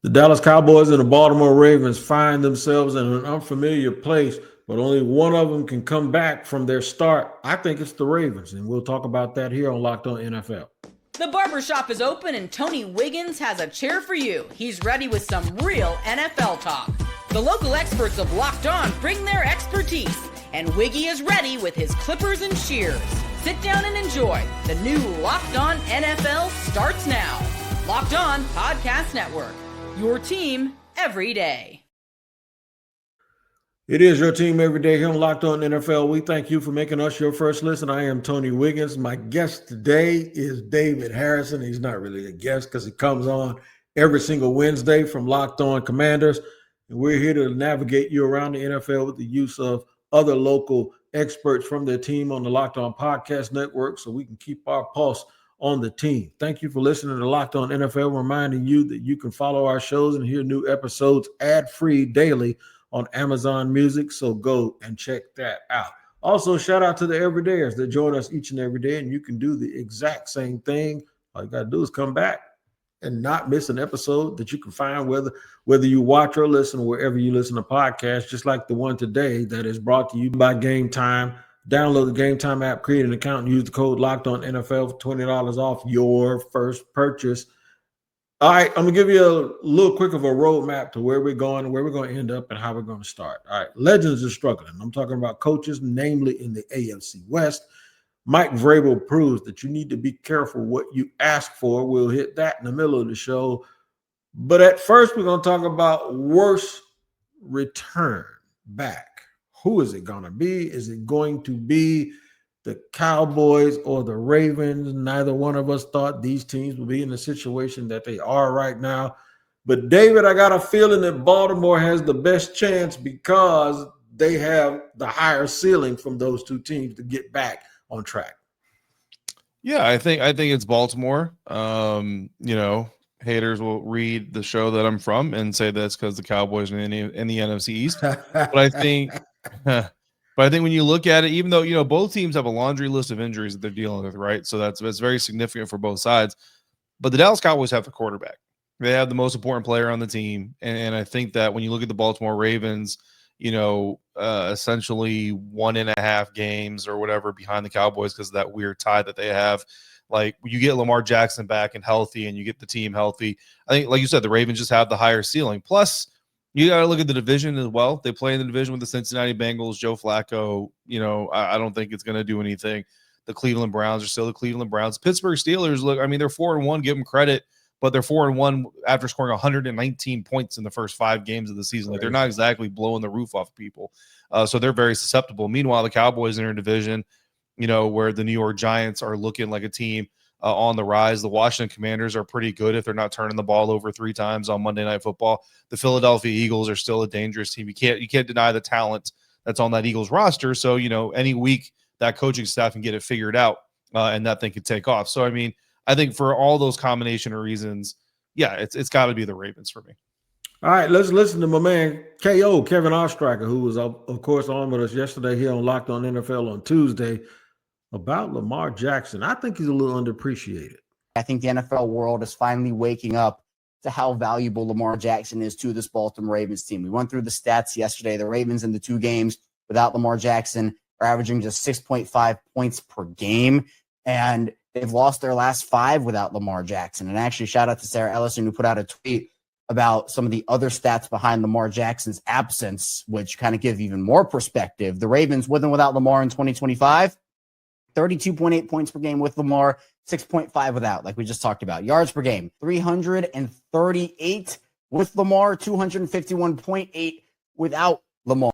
The Dallas Cowboys and the Baltimore Ravens find themselves in an unfamiliar place, but only one of them can come back from their start. I think it's the Ravens, and we'll talk about that here on Locked On NFL. The barbershop is open and Tony Wiggins has a chair for you. He's ready with some real NFL talk. The local experts of Locked On bring their expertise, and Wiggy is ready with his clippers and shears. Sit down and enjoy. The new Locked On NFL starts now. Locked On Podcast Network. Your team every day. It is your team every day here on Locked On NFL. We thank you for making us your first listen. I am Tony Wiggins. My guest today is David Harrison. He's not really a guest because he comes on every single Wednesday from Locked On Commanders. And we're here to navigate you around the NFL with the use of other local experts from their team on the Locked On Podcast Network so we can keep our pulse on the team. Thank you for listening to Locked On NFL, reminding you that you can follow our shows and hear new episodes ad-free daily on Amazon Music, so go and check that out. Also, shout out to the everydayers that join us each and every day, and you can do the exact same thing. All you got to do is come back and not miss an episode that you can find whether you watch or listen, wherever you listen to podcasts, just like the one today that is brought to you by Game Time. Download the Game Time app, create an account, and use the code Locked On NFL for $20 off your first purchase. All right, I'm going to give you a little quick of a roadmap to where we're going, where we're going to end up, and how we're going to start. All right, legends are struggling. I'm talking about coaches, namely in the AFC West. Mike Vrabel proves that you need to be careful what you ask for. We'll hit that in the middle of the show. But at first, we're going to talk about worst return back. Who is it going to be? Is it going to be the Cowboys or the Ravens? Neither one of us thought these teams would be in the situation that they are right now. But, David, I got a feeling that Baltimore has the best chance because they have the higher ceiling from those two teams to get back on track. Yeah, I think it's Baltimore. Haters will read the show that I'm from and say that's because the Cowboys are in the NFC East. But I think when you look at it, even though, both teams have a laundry list of injuries that they're dealing with, right? So that's very significant for both sides. But the Dallas Cowboys have the quarterback. They have the most important player on the team. And I think that when you look at the Baltimore Ravens, essentially 1.5 games or whatever behind the Cowboys because of that weird tie that they have. Like, you get Lamar Jackson back and healthy and you get the team healthy. I think, like you said, the Ravens just have the higher ceiling. Plus, you got to look at the division as well. They play in the division with the Cincinnati Bengals, Joe Flacco. I don't think it's going to do anything. The Cleveland Browns are still the Cleveland Browns. Pittsburgh Steelers, they're 4-1. Give them credit, but they're 4-1 after scoring 119 points in the first 5 games of the season. Like, they're not exactly blowing the roof off people. So they're very susceptible. Meanwhile, the Cowboys in their division, where the New York Giants are looking like a team on the rise. The Washington Commanders are pretty good if they're not turning the ball over 3 times on Monday Night Football. The Philadelphia Eagles are still a dangerous team. You can't deny the talent that's on that Eagles roster. So, any week that coaching staff can get it figured out and that thing could take off. So, I think for all those combination of reasons, yeah, it's got to be the Ravens for me. All right, let's listen to my man KO, Kevin Oestreicher, who was, of course, on with us yesterday here on Locked On NFL on Tuesday, about Lamar Jackson. I think he's a little underappreciated. I think the NFL world is finally waking up to how valuable Lamar Jackson is to this Baltimore Ravens team. We went through the stats yesterday. The Ravens in the 2 games without Lamar Jackson are averaging just 6.5 points per game, and they've lost their last 5 without Lamar Jackson. And actually, shout out to Sarah Ellison, who put out a tweet about some of the other stats behind Lamar Jackson's absence, which kind of give even more perspective. The Ravens, with and without Lamar in 2025, 32.8 points per game with Lamar, 6.5 without, like we just talked about. Yards per game, 338 with Lamar, 251.8 without Lamar.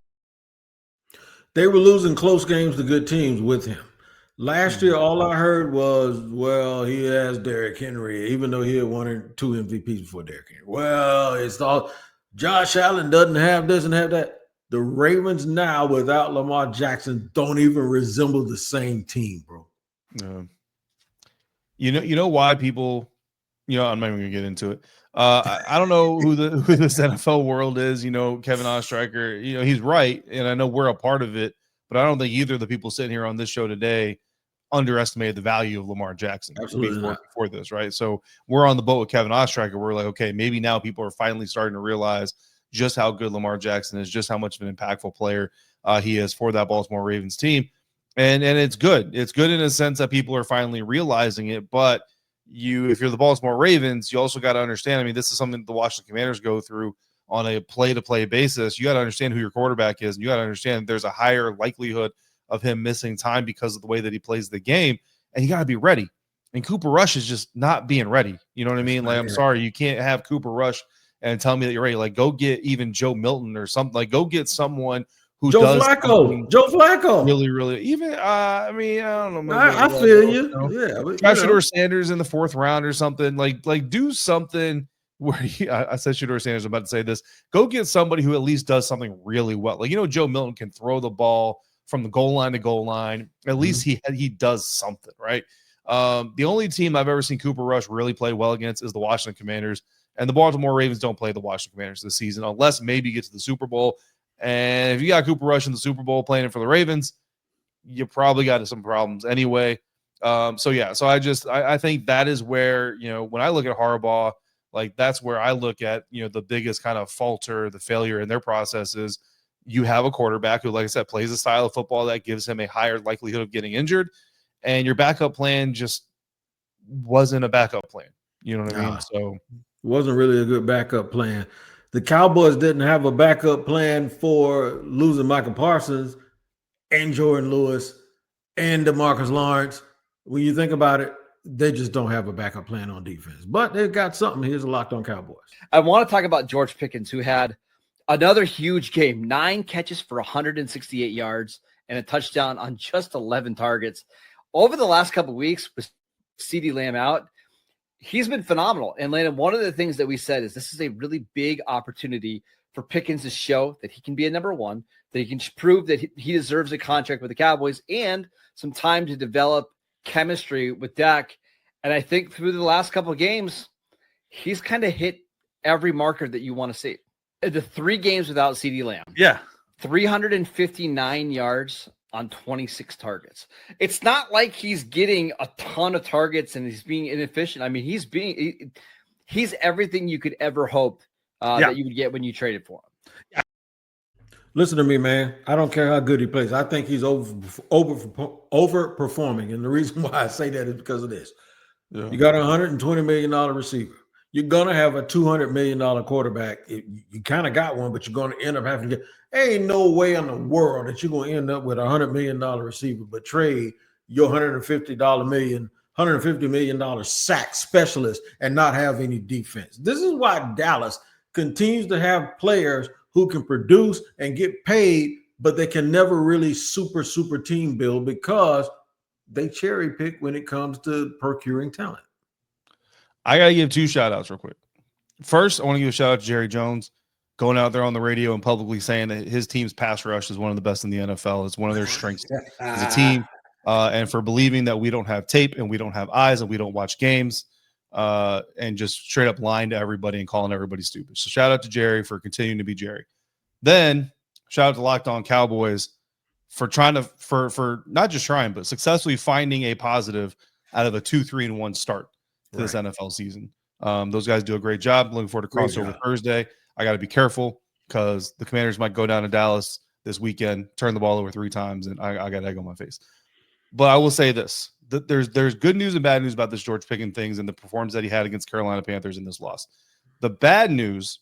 They were losing close games to good teams with him. Last year, all I heard was, well, he has Derrick Henry, even though he had 1 or 2 MVPs before Derrick Henry. Well, it's all Josh Allen doesn't have this and have that. The Ravens now, without Lamar Jackson, don't even resemble the same team, bro. You know why people, I'm not even going to get into it. I don't know who this NFL world is. Kevin Oestreicher, he's right, and I know we're a part of it, but I don't think either of the people sitting here on this show today underestimated the value of Lamar Jackson Absolutely before this, right? So we're on the boat with Kevin Oestreicher. We're like, okay, maybe now people are finally starting to realize just how good Lamar Jackson is, just how much of an impactful player he is for that Baltimore Ravens team. And it's good. It's good in a sense that people are finally realizing it. But if you're the Baltimore Ravens, you also got to understand, I mean, this is something the Washington Commanders go through on a play-to-play basis. You got to understand who your quarterback is, and you got to understand there's a higher likelihood of him missing time because of the way that he plays the game, and you got to be ready. And Cooper Rush is just not being ready. You know what I mean? Like, I'm sorry, you can't have Cooper Rush and tell me that you're ready. Like, go get even Joe Milton or something. Like, go get someone who Joe does Flacco. really even. I mean, I don't know. I feel you. Yeah, but, try Shedeur Sanders in the 4th round or something. Like do something where I said Shedeur Sanders. I'm about to say this. Go get somebody who at least does something really well. Like, Joe Milton can throw the ball from the goal line to goal line. At least he does something, right? The only team I've ever seen Cooper Rush really play well against is the Washington Commanders, and the Baltimore Ravens don't play the Washington Commanders this season unless maybe you get to the Super Bowl. And if you got Cooper Rush in the Super Bowl playing it for the Ravens, you probably got some problems anyway. So I think that is where, when I look at Harbaugh, like that's where I look at, the biggest kind of falter, the failure in their process is you have a quarterback who, like I said, plays a style of football that gives him a higher likelihood of getting injured. And your backup plan just wasn't a backup plan. You know what I mean? So it wasn't really a good backup plan. The Cowboys didn't have a backup plan for losing Michael Parsons and Jordan Lewis and DeMarcus Lawrence. When you think about it, they just don't have a backup plan on defense. But they've got something. Here's a Locked On Cowboys. I want to talk about George Pickens, who had another huge game, 9 catches for 168 yards and a touchdown on just 11 targets. Over the last couple of weeks with CeeDee Lamb out, he's been phenomenal. And Landon, one of the things that we said is this is a really big opportunity for Pickens to show that he can be a number one, that he can prove that he deserves a contract with the Cowboys and some time to develop chemistry with Dak. And I think through the last couple of games, he's kind of hit every marker that you want to see. The 3 games without CeeDee Lamb. Yeah. 359 yards on 26 targets. It's not like he's getting a ton of targets and he's being inefficient. I mean, he's everything you could ever hope that you would get when you traded for him. Yeah. Listen to me, man. I don't care how good he plays. I think he's overperforming. And the reason why I say that is because of this. Yeah. You got a $120 million receiver. You're going to have a $200 million quarterback. You kind of got one, but you're going to end up having to get – ain't no way in the world that you're going to end up with a $100 million receiver, but trade your $150 million sack specialist and not have any defense. This is why Dallas continues to have players who can produce and get paid, but they can never really super team build because they cherry pick when it comes to procuring talent. I got to give 2 shout outs real quick. First, I want to give a shout out to Jerry Jones going out there on the radio and publicly saying that his team's pass rush is one of the best in the NFL. It's one of their strengths as a team. And for believing that we don't have tape and we don't have eyes and we don't watch games and just straight up lying to everybody and calling everybody stupid. So shout out to Jerry for continuing to be Jerry. Then shout out to Locked On Cowboys for trying to, for not just trying, but successfully finding a positive out of a 2-3-1 start to this NFL season. Those guys do a great job. Looking forward to crossover Thursday. I got to be careful because the Commanders might go down to Dallas this weekend, turn the ball over 3 times, and I got egg on my face. But I will say this: that there's good news and bad news about this George Pickens things and the performance that he had against Carolina Panthers in this loss. The bad news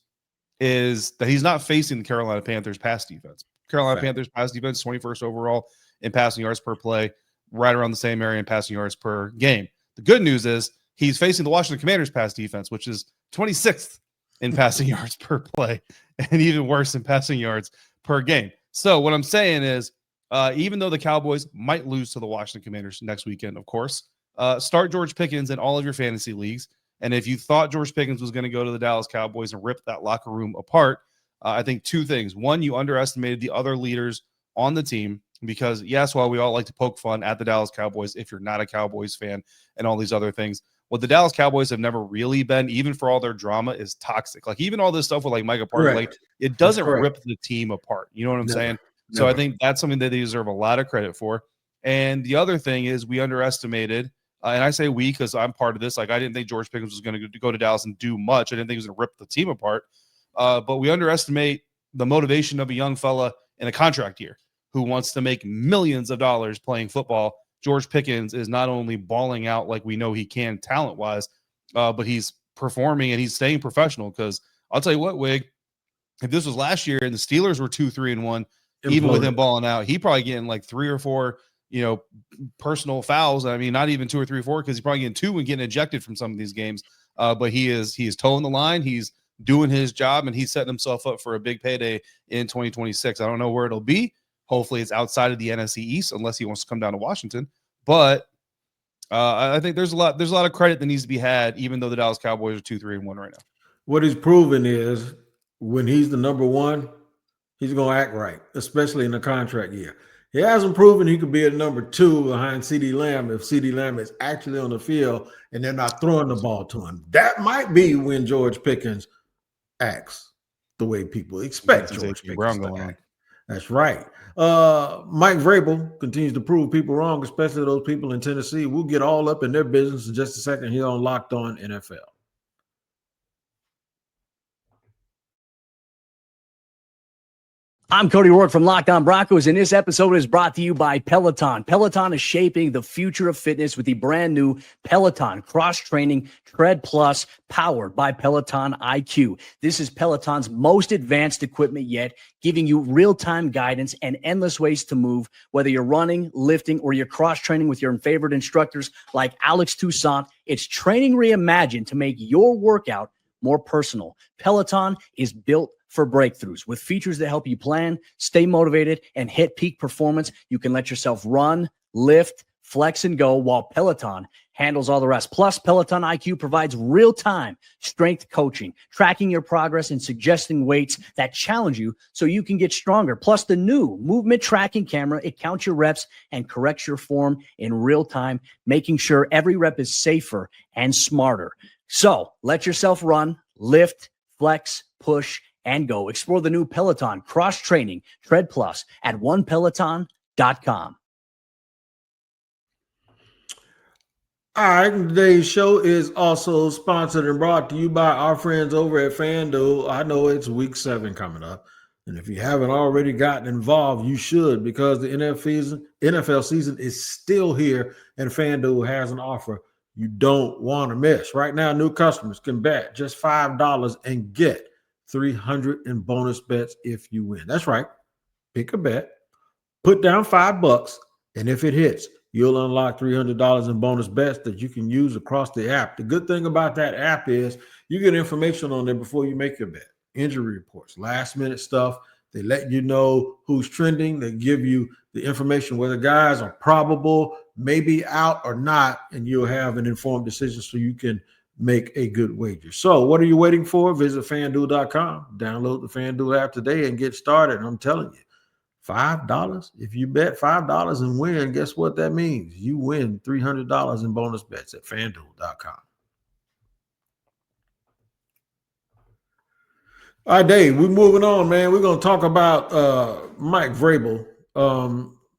is that he's not facing the Carolina Panthers pass defense. Carolina Panthers pass defense, 21st overall in passing yards per play, right around the same area in passing yards per game. The good news is he's facing the Washington Commanders pass defense, which is 26th in passing yards per play and even worse in passing yards per game. So what I'm saying is, even though the Cowboys might lose to the Washington Commanders next weekend, of course, start George Pickens in all of your fantasy leagues. And if you thought George Pickens was going to go to the Dallas Cowboys and rip that locker room apart, I think 2 things. One, you underestimated the other leaders on the team because, yes, while we all like to poke fun at the Dallas Cowboys, if you're not a Cowboys fan and all these other things, what the Dallas Cowboys have never really been, even for all their drama, is toxic. Like even all this stuff with like Micah Parsons, like it doesn't rip the team apart. You know what I'm saying? So I think that's something that they deserve a lot of credit for. And the other thing is we underestimated, and I say we because I'm part of this. Like, I didn't think George Pickens was going to go to Dallas and do much. I didn't think he was going to rip the team apart. But we underestimate the motivation of a young fella in a contract year who wants to make millions of dollars playing football. George Pickens is not only balling out like we know he can talent-wise, but he's performing and he's staying professional. Because I'll tell you what, Wig, if this was last year and the Steelers were 2-3-1, even with him balling out, he probably getting like 3 or 4, personal fouls. I mean, not even 2 or 3 or 4, because he's probably getting 2 and getting ejected from some of these games. But he is toeing the line. He's doing his job, and he's setting himself up for a big payday in 2026. I don't know where it'll be. Hopefully it's outside of the NFC East, unless he wants to come down to Washington. But I think there's a lot of credit that needs to be had, even though the Dallas Cowboys are 2-3-1 right now. What he's proven is when he's the number one, he's going to act right, especially in the contract year. He hasn't proven he could be a number 2 behind CeeDee Lamb if CeeDee Lamb is actually on the field and they're not throwing the ball to him. That might be when George Pickens acts the way people expect George Pickens to act. That's right. Mike Vrabel continues to prove people wrong, especially those people in Tennessee. We'll get all up in their business in just a second here on Locked On NFL. I'm Cody Rourke from Locked On Broncos, and this episode is brought to you by Peloton. Peloton is shaping the future of fitness with the brand new Peloton Cross-Training Tread Plus, powered by Peloton IQ. This is Peloton's most advanced equipment yet, giving you real-time guidance and endless ways to move, whether you're running, lifting, or you're cross-training with your favorite instructors like Alex Toussaint. It's training reimagined to make your workout more personal. Peloton is built for breakthroughs with features that help you plan, stay motivated, and hit peak performance. You can let yourself run, lift, flex, and go, while Peloton handles all the rest. Plus, Peloton IQ provides real-time strength coaching, tracking your progress and suggesting weights that challenge you so you can get stronger. Plus, the new movement tracking camera, it counts your reps and corrects your form in real time, making sure every rep is safer and smarter. So let yourself run, lift, flex, push, and go. Explore the new Peloton Cross-Training Tread Plus at onepeloton.com. All right, today's show is also sponsored and brought to you by our friends over at FanDuel. I know it's week 7 coming up, and if you haven't already gotten involved, you should, because the NFL season is still here, and FanDuel has an offer you don't want to miss. Right now, new customers can bet just $5 and get $300 in bonus bets if you win. That's right. Pick a bet, put down $5, and if it hits, you'll unlock $300 in bonus bets that you can use across the app. The good thing about that app is you get information on there before you make your bet. Injury reports, last-minute stuff. They let you know who's trending. They give you the information whether guys are probable, maybe out or not, and you'll have an informed decision so you can make a good wager. So what are you waiting for? Visit FanDuel.com. Download the FanDuel app today and get started. I'm telling you, $5. If you bet $5 and win, guess what that means? You win $300 in bonus bets at FanDuel.com. All right, Dave, we're moving on, man. We're going to talk about Mike Vrabel.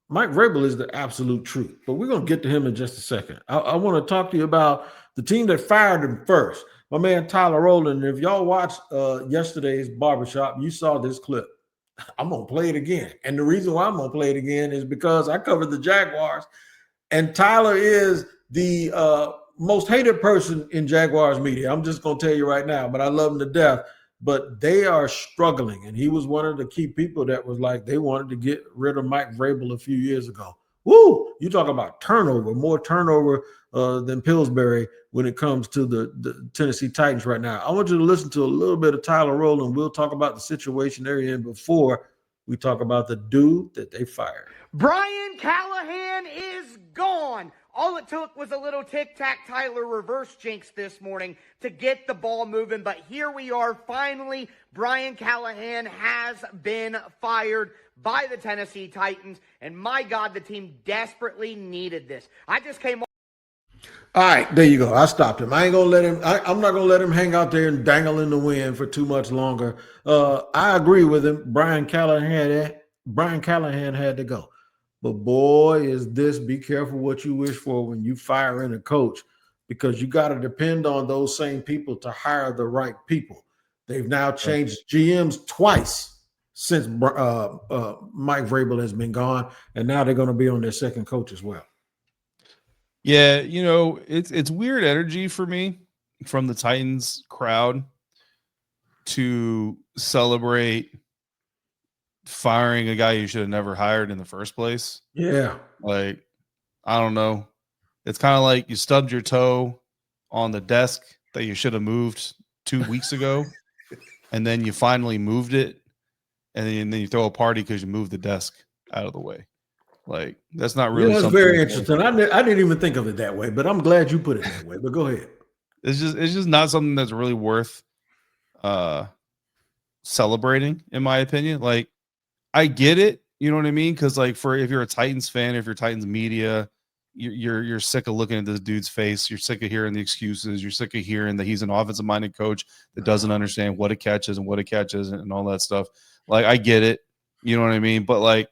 Mike Vrabel is the absolute truth, but we're going to get to him in just a second. I want to talk to you about the team that fired him first, my man Tyler Rowland. If y'all watched yesterday's barbershop, you saw this clip. I'm going to play it again. And the reason why I'm going to play it again is because I covered the Jaguars, and Tyler is the most hated person in Jaguars media. I'm just going to tell you right now, but I love him to death. But they are struggling, and he was one of the key people that was like they wanted to get rid of Mike Vrabel a few years ago. Woo! You talk about turnover, more turnover than Pillsbury when it comes to the Tennessee Titans right now. I want you to listen to a little bit of Tyler Rowland. We'll talk about the situation they're in before we talk about the dude that they fired. Brian Callahan is gone. All it took was a little tic-tac-Tyler reverse jinx this morning to get the ball moving. But here we are. Finally, Brian Callahan has been fired by the Tennessee Titans. And my God, the team desperately needed this. I just came. All right, there you go. I stopped him. I ain't gonna let him. I'm not gonna let him hang out there and dangle in the wind for too much longer. I agree with him. Brian Callahan had to go. But boy, be careful what you wish for when you fire in a coach, because you got to depend on those same people to hire the right people. They've now changed GMs twice since Mike Vrabel has been gone, and now they're going to be on their second coach as well. Yeah, it's weird energy for me from the Titans crowd to celebrate firing a guy you should have never hired in the first place. Yeah. Like, I don't know. It's kind of like you stubbed your toe on the desk that you should have moved 2 weeks ago, and then you finally moved it, and then you throw a party because you moved the desk out of the way. Like, that's not really that's something. Very interesting. I didn't even think of it that way, but I'm glad you put it that way. But go ahead. It's just not something that's really worth celebrating, in my opinion. Like, I get it, you know what I mean? Because like, if you're a Titans fan, if you're Titans media, you're sick of looking at this dude's face. You're sick of hearing the excuses. You're sick of hearing that he's an offensive minded coach that doesn't understand what a catch is and what a catch isn't and all that stuff. Like, I get it, you know what I mean? But like,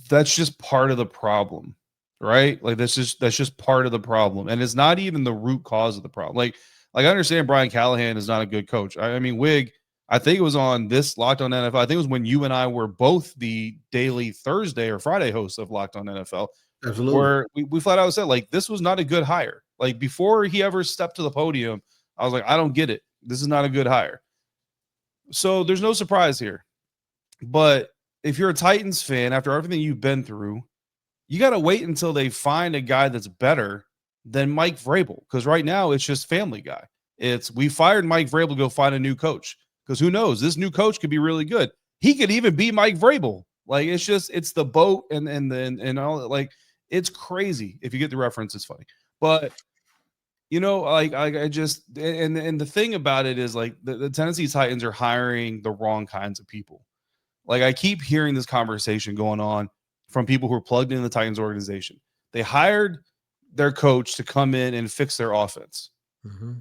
that's just part of the problem, right? Like, that's just part of the problem, and it's not even the root cause of the problem. Like I understand Brian Callahan is not a good coach. I mean, Wig, I think it was on this Locked On NFL. I think it was when you and I were both the daily Thursday or Friday hosts of Locked On NFL. Absolutely. Where we flat out said, like, this was not a good hire. Like, before he ever stepped to the podium, I was like, I don't get it. This is not a good hire. So there's no surprise here. But if you're a Titans fan, after everything you've been through, you got to wait until they find a guy that's better than Mike Vrabel. Because right now it's just Family Guy. We fired Mike Vrabel to go find a new coach. Because who knows? This new coach could be really good. He could even be Mike Vrabel. Like, it's the boat and all. Like, it's crazy. If you get the reference, it's funny. But like I just and the thing about it is, like, the Tennessee Titans are hiring the wrong kinds of people. Like, I keep hearing this conversation going on from people who are plugged into the Titans organization. They hired their coach to come in and fix their offense. Mm-hmm.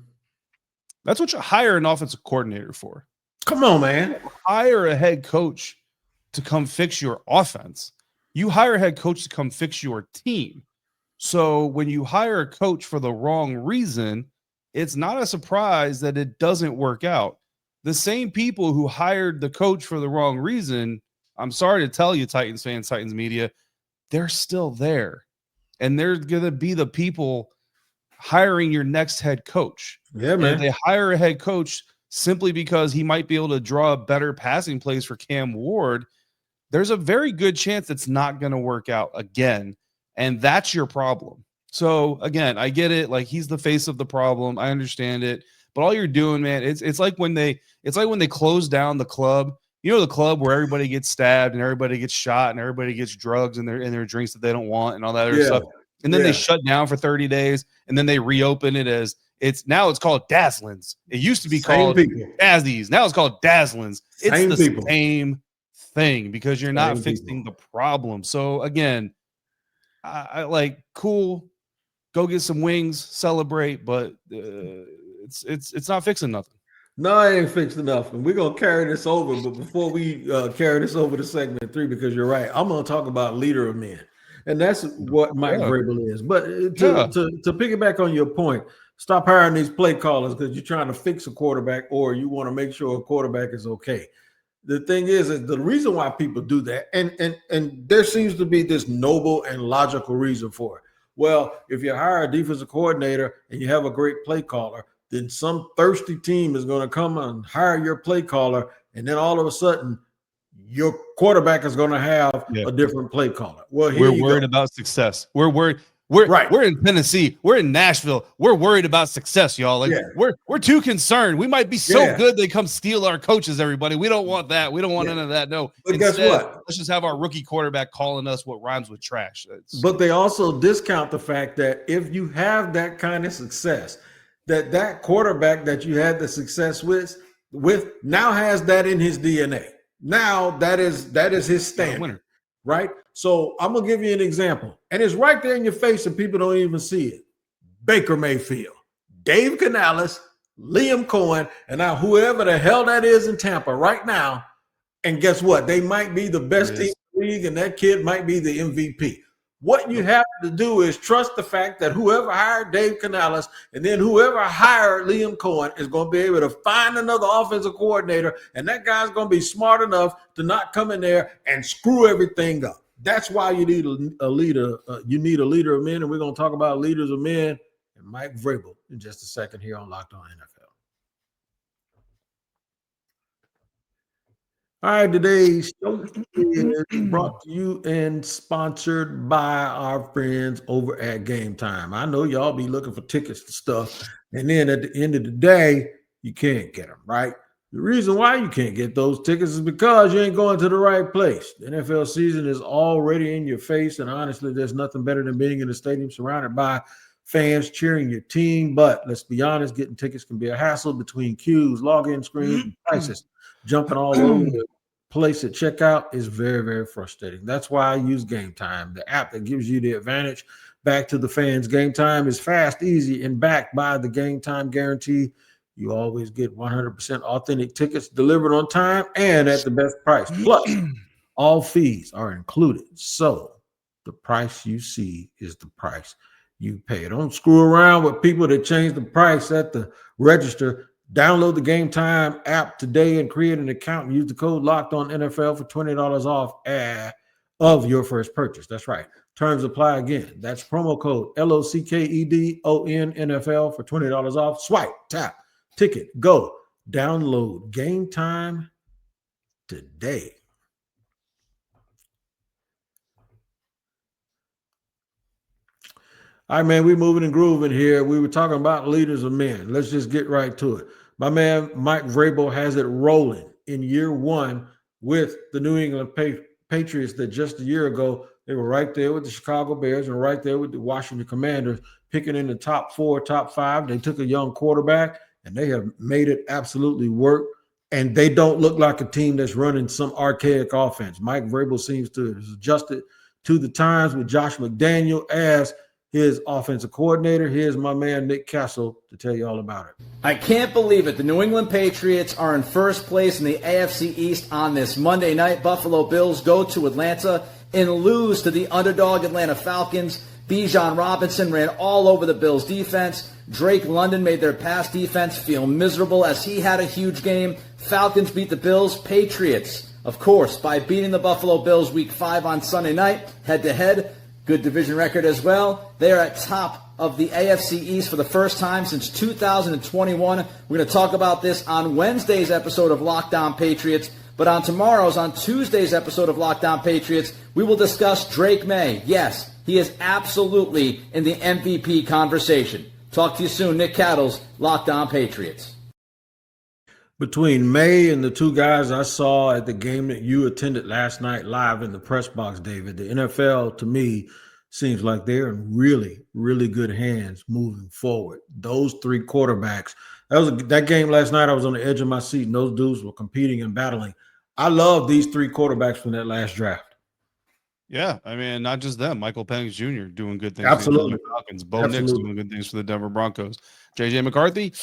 That's what you hire an offensive coordinator for. Come on, man. Hire a head coach to come fix your offense. You hire a head coach to come fix your team. So when you hire a coach for the wrong reason, it's not a surprise that it doesn't work out. The same people who hired the coach for the wrong reason, I'm sorry to tell you, Titans fans, Titans media, they're still there. And they're going to be the people hiring your next head coach. Yeah, man. And they hire a head coach simply because he might be able to draw a better passing plays for Cam Ward. There's a very good chance it's not going to work out again. And that's your problem. So again, I get it. Like, he's the face of the problem. I understand it. But all you're doing, man, it's like when they close down the club. You know, the club where everybody gets stabbed and everybody gets shot and everybody gets drugs and their drinks that they don't want and all that other stuff. And then they shut down for 30 days and then they reopen it as it's called Dazzlins. It used to be called Dazzies. Now it's called Dazzlins. It's the same thing because you're not fixing the problem. So again, I like, cool, go get some wings, celebrate, but it's not fixing nothing. No, it ain't fixed enough. And we're going to carry this over. But before we carry this over to segment 3, because you're right, I'm going to talk about leader of men. And that's what Mike Vrabel is. But to piggyback on your point, stop hiring these play callers because you're trying to fix a quarterback or you want to make sure a quarterback is okay. The thing is the reason why people do that, and there seems to be this noble and logical reason for it. Well, if you hire a defensive coordinator and you have a great play caller, then some thirsty team is going to come and hire your play caller, and then all of a sudden your quarterback is going to have a different play caller. Well, we're worried about success. We're worried. We're in Tennessee. We're in Nashville. We're worried about success, y'all. Like, we're too concerned. We might be so good they come steal our coaches, everybody. We don't want that. We don't want none of that. No. But guess what? Let's just have our rookie quarterback calling us what rhymes with trash. But they also discount the fact that if you have that kind of success, that quarterback that you had the success with now has that in his DNA. Now that is his standard. Right? So I'm going to give you an example. And it's right there in your face and people don't even see it. Baker Mayfield, Dave Canales, Liam Cohen, and now whoever the hell that is in Tampa right now. And guess what? They might be the best team in league, and that kid might be the MVP. What you have to do is trust the fact that whoever hired Dave Canales and then whoever hired Liam Cohen is going to be able to find another offensive coordinator, and that guy's going to be smart enough to not come in there and screw everything up. That's why you need a leader. You need a leader of men, and we're going to talk about leaders of men and Mike Vrabel in just a second here on Locked On NFL. All right, today's show is brought to you and sponsored by our friends over at Game Time. I know y'all be looking for tickets and stuff, and then at the end of the day, you can't get them, right? The reason why you can't get those tickets is because you ain't going to the right place. The NFL season is already in your face, and honestly, there's nothing better than being in a stadium surrounded by fans cheering your team. But let's be honest, getting tickets can be a hassle between queues, login screens, and prices. Jumping all over the place at checkout is very, very frustrating. That's why I use Game Time, the app that gives you the advantage back to the fans. Game Time is fast, easy, and backed by the Game Time guarantee. You always get 100% authentic tickets delivered on time and at the best price. Plus, all fees are included. So the price you see is the price you pay. Don't screw around with people that change the price at the register. Download the Game Time app today and create an account and use the code Locked On NFL for $20 off of your first purchase. That's right. Terms apply again. That's promo code LOCKEDON NFL for $20 off. Swipe, tap, ticket, go. Download Game Time today. All right, man, we're moving and grooving here. We were talking about leaders of men. Let's just get right to it. My man, Mike Vrabel, has it rolling in year one with the New England Patriots that just a year ago, they were right there with the Chicago Bears and right there with the Washington Commanders, picking in the top 4, top 5. They took a young quarterback, and they have made it absolutely work. And they don't look like a team that's running some archaic offense. Mike Vrabel seems to have adjusted to the times with Josh McDaniel as his offensive coordinator. Here's my man, Nick Castle, to tell you all about it. I can't believe it. The New England Patriots are in first place in the AFC East on this Monday night. Buffalo Bills go to Atlanta and lose to the underdog Atlanta Falcons. Bijan Robinson ran all over the Bills' defense. Drake London made their pass defense feel miserable as he had a huge game. Falcons beat the Bills. Patriots, of course, by beating the Buffalo Bills Week 5 on Sunday night, head-to-head. Good division record as well. They are at top of the AFC East for the first time since 2021. We're going to talk about this on Wednesday's episode of Locked On Patriots. But on Tuesday's episode of Locked On Patriots, we will discuss Drake May. Yes, he is absolutely in the MVP conversation. Talk to you soon. Nick Cattles, Locked On Patriots. Between May and the two guys I saw at the game that you attended last night live in the press box, David, the NFL, to me, seems like they're in really, really good hands moving forward. Those three quarterbacks, that game last night, I was on the edge of my seat, and those dudes were competing and battling. I love these three quarterbacks from that last draft. Yeah, I mean, not just them. Michael Penix Jr. doing good things Absolutely. for the Falcons. Bo Nix doing good things for the Denver Broncos. J.J. McCarthy,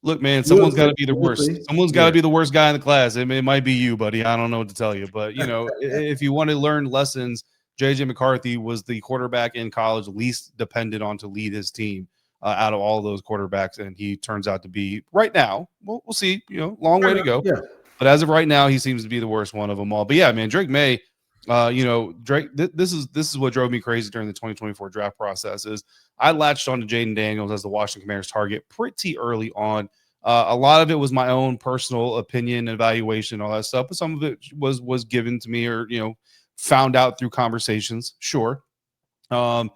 look, man, someone's got to be the worst. Someone's got to be the worst guy in the class. It might be you, buddy. I don't know what to tell you. But, if you want to learn lessons, J.J. McCarthy was the quarterback in college least dependent on to lead his team out of all of those quarterbacks. And he turns out to be, right now, we'll see, long way to go. Yeah. But as of right now, he seems to be the worst one of them all. But, yeah, man, Drake May, Drake, this is what drove me crazy during the 2024 draft process is I latched on to Jaden Daniels as the Washington Commanders target pretty early on. A lot of it was my own personal opinion, evaluation, all that stuff, but some of it was given to me or, found out through conversations. Sure. To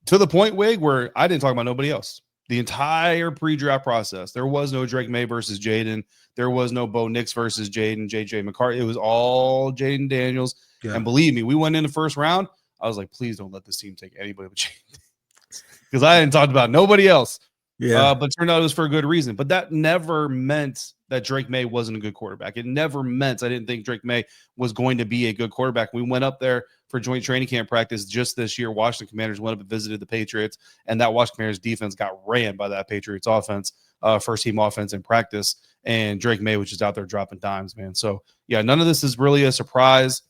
the point, Wig, where I didn't talk about nobody else. The entire pre-draft process, there was no Drake May versus Jaden. There was no Bo Nix versus Jaden, J.J. McCarthy. It was all Jaden Daniels. Yeah. And believe me, we went in the first round. I was like, please don't let this team take anybody but Jaden. Because I hadn't talked about nobody else. Yeah. But turned out it was for a good reason. But that never meant that Drake May wasn't a good quarterback. It never meant I didn't think Drake May was going to be a good quarterback. We went up there for joint training camp practice just this year. Washington Commanders went up and visited the Patriots, and that Washington Commanders defense got ran by that Patriots offense, first team offense in practice. And Drake May was just out there dropping dimes, man. So, yeah, none of this is really a surprise.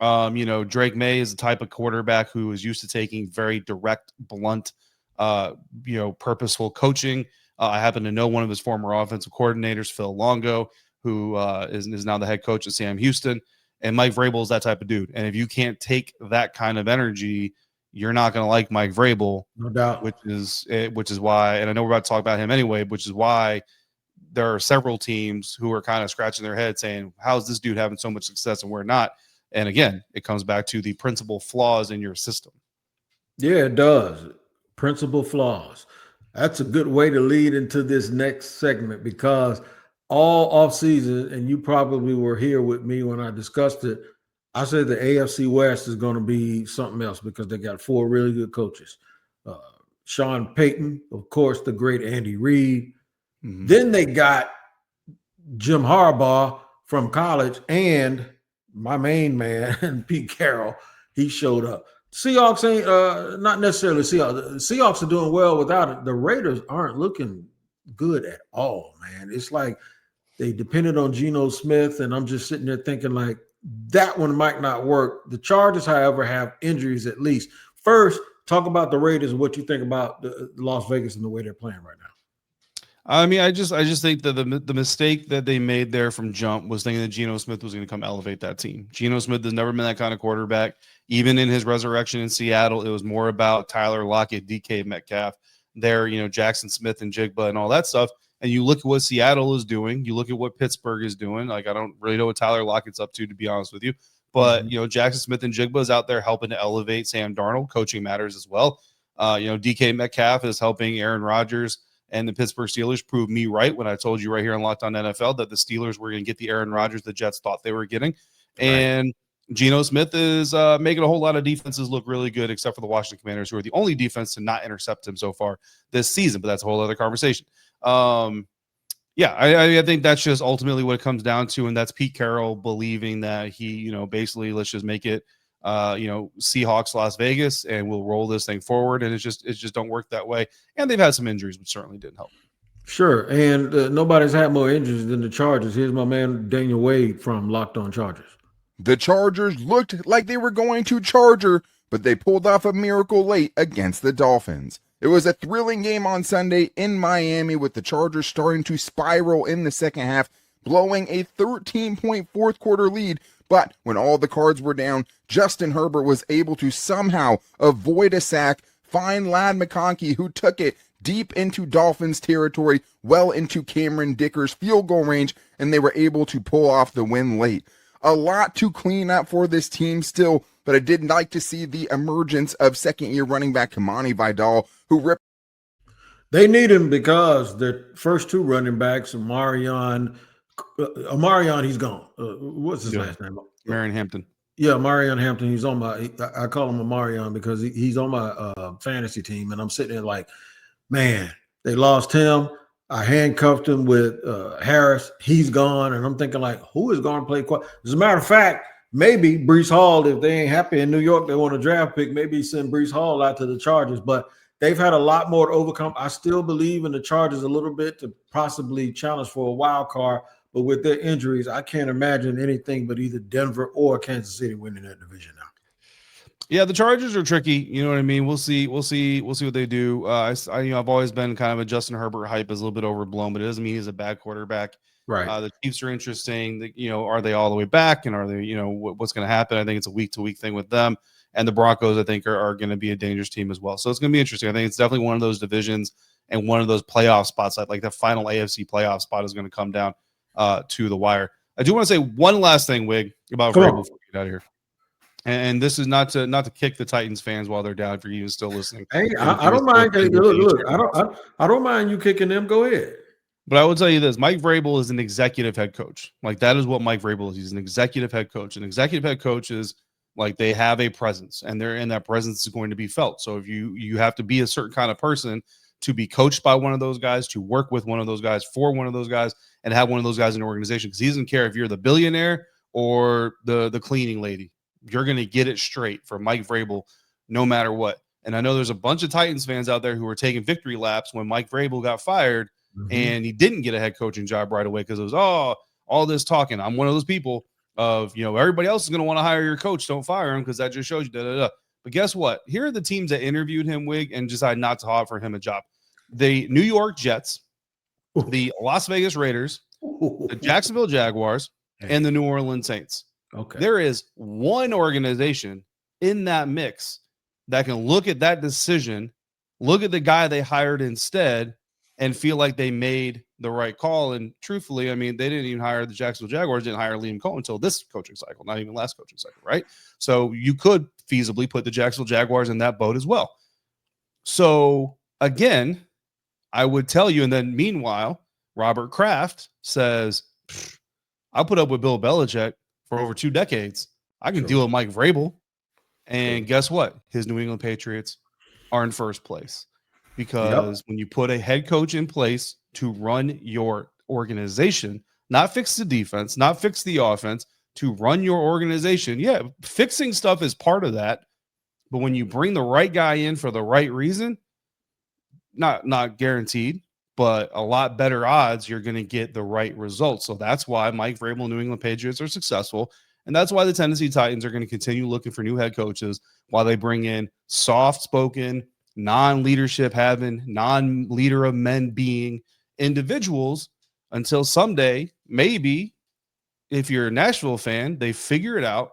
Drake May is the type of quarterback who is used to taking very direct, blunt, purposeful coaching. I happen to know one of his former offensive coordinators, Phil Longo, who is now the head coach at Sam Houston. And Mike Vrabel is that type of dude. And if you can't take that kind of energy, you're not going to like Mike Vrabel. No doubt. Which is why, and I know we're about to talk about him anyway, which is why there are several teams who are kind of scratching their head saying, how's this dude having so much success and we're not? And again, it comes back to the principal flaws in your system. Yeah, it does. Principal flaws. That's a good way to lead into this next segment, because all offseason, and you probably were here with me when I discussed it, I said the AFC West is going to be something else because they got 4 really good coaches. Sean Payton, of course, the great Andy Reid. Mm-hmm. Then they got Jim Harbaugh from college, and my main man, Pete Carroll, he showed up. Seahawks ain't not necessarily Seahawks. The Seahawks are doing well without it. The Raiders aren't looking good at all, man. It's like they depended on Geno Smith, and I'm just sitting there thinking like that one might not work. The Chargers, however, have injuries at least. First, talk about the Raiders and what you think about the Las Vegas and the way they're playing right now. I mean, I just think that the mistake that they made there from jump was thinking that Geno Smith was going to come elevate that team. Geno Smith has never been that kind of quarterback. Even in his resurrection in Seattle, it was more about Tyler Lockett, DK Metcalf, Jackson Smith and Jigba and all that stuff. And you look at what Seattle is doing. You look at what Pittsburgh is doing. Like, I don't really know what Tyler Lockett's up to be honest with you. But, Jackson Smith and Jigba is out there helping to elevate Sam Darnold. Coaching matters as well. DK Metcalf is helping Aaron Rodgers and the Pittsburgh Steelers prove me right when I told you right here on Locked On NFL that the Steelers were going to get the Aaron Rodgers the Jets thought they were getting. And Geno Smith is making a whole lot of defenses look really good, except for the Washington Commanders, who are the only defense to not intercept him so far this season. But that's a whole other conversation. I think that's just ultimately what it comes down to. And that's Pete Carroll believing that he, basically let's just make it, Seahawks, Las Vegas, and we'll roll this thing forward. And it just don't work that way. And they've had some injuries, which certainly didn't help. Sure. And nobody's had more injuries than the Chargers. Here's my man, Daniel Wade from Locked On Chargers. The Chargers looked like they were going to charger, but they pulled off a miracle late against the Dolphins. It was a thrilling game on Sunday in Miami, with the Chargers starting to spiral in the second half, blowing a 13-point fourth quarter lead. But when all the cards were down, Justin Herbert was able to somehow avoid a sack, find Ladd McConkey, who took it deep into Dolphins territory, well into Cameron Dicker's field goal range, and they were able to pull off the win late. A lot to clean up for this team still, but I did like to see the emergence of second-year running back Kamani Vidal, who ripped. They need him because their first 2 running backs, Amarion, he's gone. What's his last name? Marion Hampton. Yeah, Marion Hampton. He's on I call him Amarion because he's on my fantasy team, and I'm sitting there like, man, they lost him. I handcuffed him with Harris. He's gone. And I'm thinking, like, who is going to play? As a matter of fact, maybe Breece Hall, if they ain't happy in New York, they want a draft pick, maybe send Breece Hall out to the Chargers. But they've had a lot more to overcome. I still believe in the Chargers a little bit to possibly challenge for a wild card. But with their injuries, I can't imagine anything but either Denver or Kansas City winning that division now. Yeah, the Chargers are tricky. You know what I mean? We'll see what they do. I've always been kind of a Justin Herbert hype is a little bit overblown, but it doesn't mean he's a bad quarterback. Right. The Chiefs are interesting. Are they all the way back, and are they, what's going to happen? I think it's a week-to-week thing with them. And the Broncos, I think, are going to be a dangerous team as well. So it's going to be interesting. I think it's definitely one of those divisions and one of those playoff spots. Like the final AFC playoff spot is going to come down to the wire. I do want to say one last thing, Wig, about Vrabel before we get out of here. And this is not to kick the Titans fans while they're down for you still listening. Hey, I don't mind. Look, I don't mind you kicking them. Go ahead. But I will tell you this: Mike Vrabel is an executive head coach. Like, that is what Mike Vrabel is. He's an executive head coach. An executive head coach is like, they have a presence, and that presence is going to be felt. So if you have to be a certain kind of person to be coached by one of those guys, to work with one of those guys, for one of those guys, and have one of those guys in an organization, because he doesn't care if you're the billionaire or the cleaning lady. You're going to get it straight from Mike Vrabel no matter what. And I know there's a bunch of Titans fans out there who were taking victory laps when Mike Vrabel got fired and he didn't get a head coaching job right away because it was all this talking. I'm one of those people. of, everybody else is going to want to hire your coach. Don't fire him because that just shows you da. But guess what? Here are the teams that interviewed him, Wig, and decided not to offer him a job. The New York Jets, the Las Vegas Raiders, the Jacksonville Jaguars, and the New Orleans Saints. Okay. There is one organization in that mix that can look at that decision, look at the guy they hired instead, and feel like they made the right call. And truthfully, I mean, they didn't even hire the Jacksonville Jaguars, didn't hire Liam Cohen until this coaching cycle, not even last coaching cycle, right? So you could feasibly put the Jacksonville Jaguars in that boat as well. So again, I would tell you, and then meanwhile, Robert Kraft says, I'll put up with Bill Belichick for over 2 decades. I can deal with Mike Vrabel. And guess what? His New England Patriots are in first place. Because when you put a head coach in place to run your organization, not fix the defense, not fix the offense, to run your organization, fixing stuff is part of that. But when you bring the right guy in for the right reason, not guaranteed, but a lot better odds you're going to get the right results. So that's why Mike Vrabel and New England Patriots are successful. And that's why the Tennessee Titans are going to continue looking for new head coaches while they bring in soft-spoken, non-leadership having, non-leader of men being individuals until someday, maybe if you're a Nashville fan, they figure it out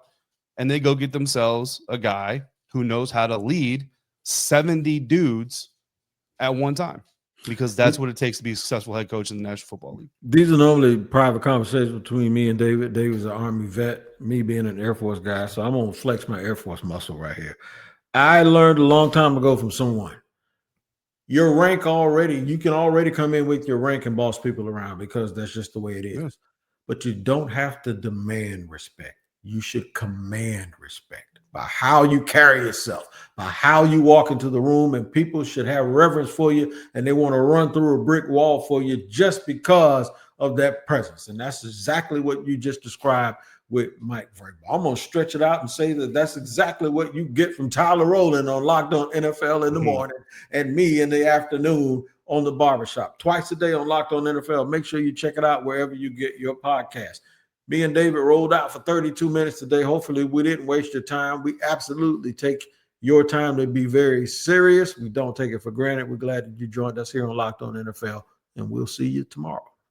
and they go get themselves a guy who knows how to lead 70 dudes at one time, because that's what it takes to be a successful head coach in the National Football League. These are normally private conversations between me and David. David's an Army vet, me being an Air Force guy, so I'm going to flex my Air Force muscle right here. I learned a long time ago from someone, your rank already, you can already come in with your rank and boss people around because that's just the way it is. Yes. But you don't have to demand respect. You should command respect by how you carry yourself, by how you walk into the room, and people should have reverence for you and they want to run through a brick wall for you just because of that presence. And that's exactly what you just described with Mike Vrabel. I'm going to stretch it out and say that that's exactly what you get from Tyler Rowland on Locked On NFL in the morning and me in the afternoon on the barbershop. Twice a day on Locked On NFL. Make sure you check it out wherever you get your podcast. Me and David rolled out for 32 minutes today. Hopefully we didn't waste your time. We absolutely take your time to be very serious. We don't take it for granted. We're glad that you joined us here on Locked On NFL, and we'll see you tomorrow.